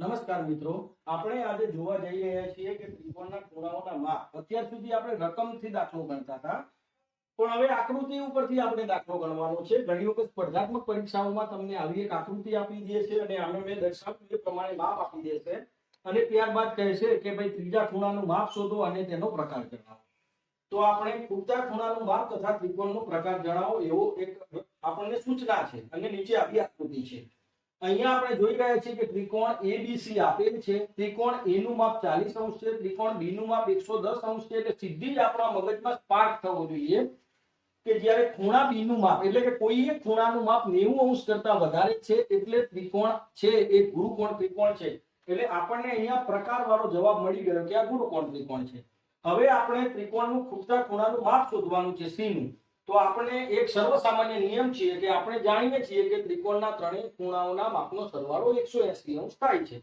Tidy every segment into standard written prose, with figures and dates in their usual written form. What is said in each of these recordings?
નમસ્કાર મિત્રો, આપણે આજે જોવા જઈ રહ્યા છીએ કે ત્રિકોણના ખૂણાઓના માપ. અત્યાર સુધી આપણે રકમથી દાખલો ગણતા હતા, પણ હવે આકૃતિ ઉપરથી આપણે દાખલો ગણવાનો છે. ઘણી વખત સ્પર્ધાત્મક પરીક્ષાઓમાં તમને આવી એક આકૃતિ આપી દે છે અને આમે મેં દર્શાવ્યું એ પ્રમાણે માપ આપી દે છે અને ત્યારબાદ કહે છે કે ભાઈ ત્રીજા ખૂણાનું માપ શોધો અને તેનો પ્રકાર જણાવો. તો આપણે ખૂટતા ખૂણાનું માપ તથા ત્રિકોણનો પ્રકાર જણાવો એવો એક આપણને સૂચના છે અને નીચે આવી આકૃતિ છે. અહીંયા આપણે જોઈ રહ્યા છીએ કે ત્રિકોણ ABC આપેલ છે. ત્રિકોણ A નું માપ 40 અંશ છે, ત્રિકોણ B નું માપ 110 અંશ છે. એટલે સીધી જ આપણા મગજમાં સ્પાર્ક થવો જોઈએ કે જ્યારે ખૂણા B નું માપ એટલે કે કોઈ એક ખૂણાનું માપ 90 અંશ કરતા વધારે છે એટલે ત્રિકોણ છે એ ગુરુકોણ ત્રિકોણ છે. એટલે આપણને અહીંયા પ્રકારવાળો જવાબ મળી ગયો કે આ ગુરુકોણ ત્રિકોણ છે. હવે આપણે ત્રિકોણનું ખૂટતા ખૂણાનું માપ શોધવાનું છે C નું. તો આપણે એક સર્વસામાન્ય નિયમ છે કે આપણે જાણીએ છીએ કે ત્રિકોણના ત્રણેય ખૂણાઓના માપનો સરવાળો 180 અંશ થાય છે.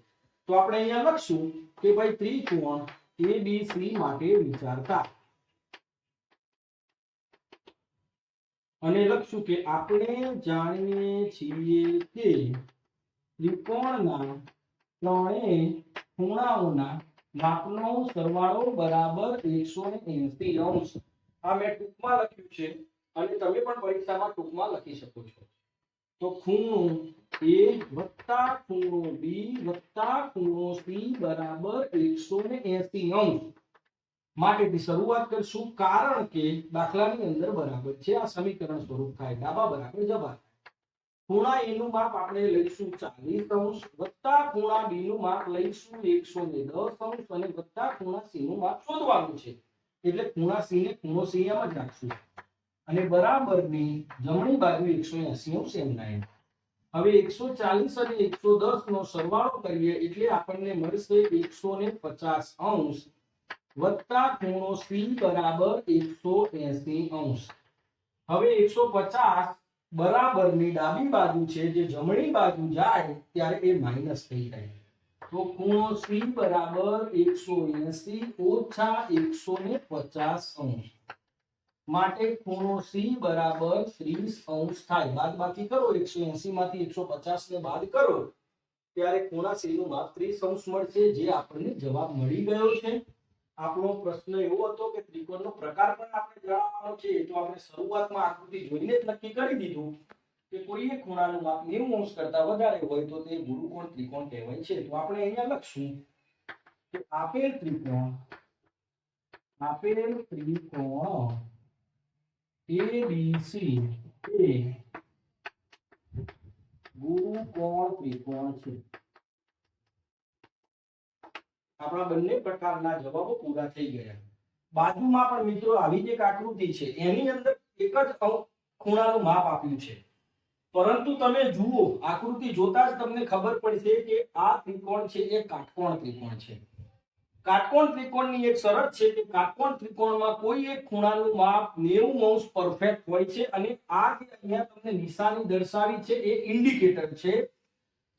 તો આપણે અહીંયા લખશું કે ભાઈ ત્રિકોણ ABC માટે વિચારતા અને લખશું કે આપણે જાણીએ છીએ કે ત્રિકોણના ત્રણેય ખૂણાઓના માપનો સરવાળો બરાબર 180 અંશ. આ મેં ટૂંકમાં લખ્યું છે અને તમે પણ પરીક્ષામાં ટૂંકમાં લખી શકો છો. તો ખૂણો A વત્તા ખૂણો B વત્તા ખૂણો C બરાબર 180 અંશ માટેથી શરૂઆત કરશું, કારણ કે દાખલાની અંદર બરાબર છે. આ સમીકરણ સ્વરૂપ થાય, ડાબા બરાબર જબા. ખૂણા A નું માપ આપણે લઈશું 40 અંશ વત્તા ખૂણા B નું માપ લઈશું 110 અંશ અને વત્તા ખૂણા C નું માપ શોધવાનું છે. એટલે ખૂણા C ને ખૂણો C એમ જ રાખશું અને બરાબરની જમણી બાજુ 180 અંશ એમ લાઈન. હવે 140 અને 110 નો સરવાળો કરીએ એટલે આપણને મળશે 150 અંશ વત્તા ખૂણો C બરાબર 180 અંશ. હવે 150 બરાબરની ડાબી બાજુ છે જે જમણી બાજુ જાય ત્યારે એ માઈનસ થઈ જાય. તો ખૂણો C બરાબર 180 ઓછા 150 અંશ માટે ખૂણો C બરાબર 30 અંશ થાય. બાદબાકી કરો, 180 માંથી 150 ને બાદ કરો ત્યારે ખૂણા C નું માપ 30 અંશ મળશે, જે આપણને જવાબ મળી ગયો છે. આપણો પ્રશ્ન એવો હતો કે ત્રિકોણનો પ્રકાર પણ આપણે જણાવવાનો છે. તો આપણે શરૂઆતમાં આકૃતિ જોઈને જ નક્કી કરી દીધું કે કોઈ એક ખૂણાનું માપ 90 અંશ કરતા વધારે હોય તો તે ગુરુકોણ ત્રિકોણ કહેવાય છે. તો આપણે અહીંયા લખશું કે આપેલ ત્રિકોણ ABC એ ગુરુકોણ ત્રિકોણ છે. આપણા બંને પ્રકારના જવાબો પૂરા થઈ ગયા. બાજુમાં પણ મિત્રો આવી જ એક આકૃતિ છે, એની અંદર એક જ ખૂણાનું માપ આપ્યું છે, પરંતુ તમે જુઓ આકૃતિ જોતા જ તમને ખબર પડશે કે આ ત્રિકોણ છે એ કાટકોણ ત્રિકોણ છે. કાટકોણ ત્રિકોણની એક શરત છે કે કાટકોણ ત્રિકોણમાં કોઈ એક ખૂણાનું માપ 90 અંશ પરફેક્ટ હોય છે અને આ જે અહીંયા તમને નિશાની દર્શાવી છે એ ઇન્ડિકેટર છે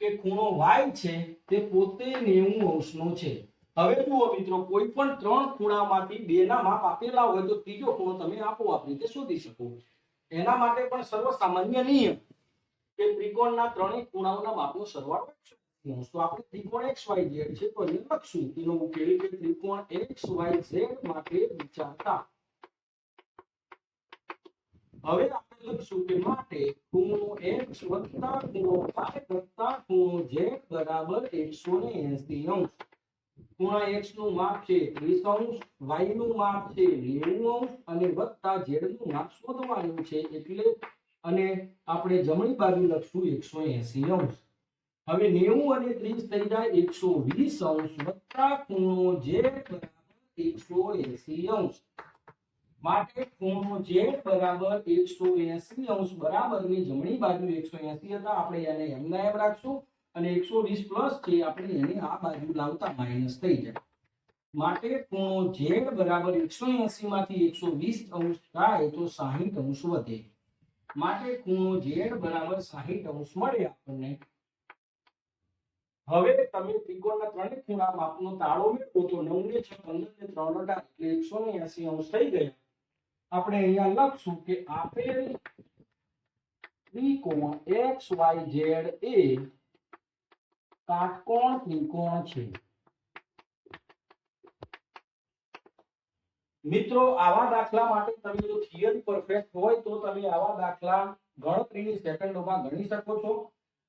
કે ખૂણો y છે તે પોતે 90 અંશનો છે. હવે જુઓ મિત્રો, કોઈ પણ ત્રણ ખૂણામાંથી બેના માપ આપેલા હોય તો ત્રીજો ખૂણો તમે આપોઆપ રીતે શોધી શકો. એના માટે પણ સર્વસામાન્ય નિયમ કે ત્રિકોણના ત્રણેય ખૂણાઓના માપનો સરવાળો 180 અંશ. તો આપણે ત્રિકોણ XYZ છે તો અહીંયા લખશું એનો ઉકેલ કે ત્રિકોણ XYZ માટે વિચારતા. હવે આપણે લખશું કે માટે ખૂણો X વત્તા ખૂણો Y વત્તા ખૂણો Z બરાબર 180 અંશ. ખૂણા X નું માપ છે 30 અંશ, Y નું માપ છે 90 અંશ અને વત્તા Z નું માપ શોધવાનું છે એટલે અને આપણે જમણી બાજુ લખશું 180 અંશ. હવે 90 અને 30 થઈ જાય 120 અંશ વત્તા ખૂણો Z બરાબર 180 અંશ માટે ખૂણો Z બરાબર 180 અંશ બરાબરની જમણી બાજુ 180 હતા, આપણે એને એમના એમ રાખશું અને 120 પ્લસ છે આપણે એને આ બાજુ લાવતા માઈનસ થઈ જાય. માટે ખૂણો Z બરાબર 180 માંથી 120 અંશ થાય તો 60 અંશ વધે. માટે ખૂણો Z બરાબર 60 અંશ મળે આપણને. હવે તમે ત્રિકોણના ત્રણેય ખૂણા માપનો તાળો મેળવો તો 9 ને 6 15 ને 3 18 એટલે 180 અંશ થઈ ગયા. આપણે અહીંયા લખશું કે આપેલ ત્રિકોણ XYZ એ કાટકોણ ત્રિકોણ છે. મિત્રો આવા દાખલા માટે તમે જો થિયરી પરફેક્ટ હોય તો તમે આવા દાખલા ગણતરીની સેકન્ડોમાં ગણી શકો છો.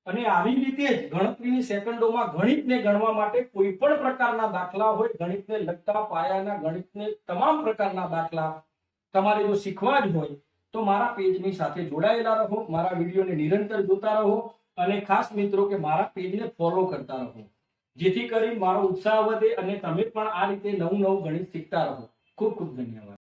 અને આવી રીતે જ ગણતરીની સેકન્ડોમાં ગણિતને ગણવા માટે કોઈ પણ પ્રકારના દાખલા હોય, ગણિતને લગતા પાયાના ગણિતને તમામ પ્રકારના દાખલા તમારે જો શીખવા જ હોય તો મારા પેજની સાથે જોડાયેલા રહો, મારા વિડીયોને નિરંતર જોતા રહો અને ખાસ મિત્રો કે મારા પેજને ફોલો કરતા રહો, જેથી કરી મારો ઉત્સાહ વધે અને તમે પણ આ રીતે નવું નવું ગણિત શીખતા રહો. ખૂબ ખૂબ ધન્યવાદ.